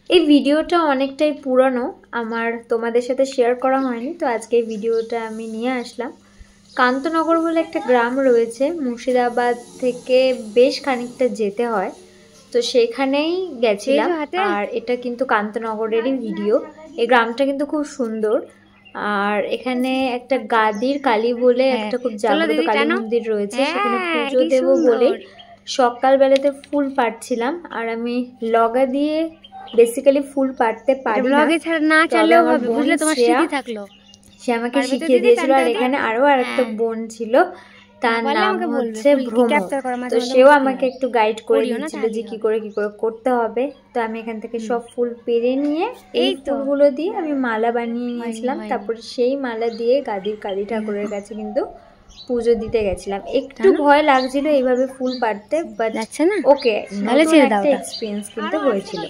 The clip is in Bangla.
এই ভিডিওটা অনেকটাই পুরানো, আমার তোমাদের সাথে শেয়ার করা হয়নি, তো আজকে এই ভিডিওটা আমি নিয়ে আসলাম। কান্তনগর বলে একটা গ্রাম রয়েছে, মুর্শিদাবাদ থেকে বেশ খানিকটা যেতে হয়, তো সেখানেই গেছিলাম। আর এটা কিন্তু কান্তনগরেরই ভিডিও। এই গ্রামটা কিন্তু খুব সুন্দর। আর এখানে একটা গাদির কালী বলে একটা খুব জাগ্রত কালী মন্দির রয়েছে, সেখানে পুজো দেবো বলে সকালবেলাতে ফুল পাড়ছিলাম। আর আমি লগা দিয়ে বেসিক্যালি ফুল পাড়তে পারি না, তবে আমার বোন সে আমাকে শিখিয়ে দিয়েছিল। আর এখানে আরো আরেকটা বোন ছিল, তার নাম হচ্ছে ভ্রম, তো সেও আমাকে একটু গাইড করে দিচ্ছিল যে কি করে করতে হবে। তো আমি এখান থেকে সব ফুল পেরে নিয়ে এই ফুলগুলো দিয়ে আমি মালা বানিয়ে নিয়েছিলাম। তারপরে সেই মালা দিয়ে গাদির কালী ঠাকুরের কাছে কিন্তু পুজো দিতে গেছিলাম। একটু ভয় লাগছিল এইভাবে ফুল পাড়তে, বাট ওকে, একটা এক্সপিরিয়েন্স কিন্তু হয়েছিল।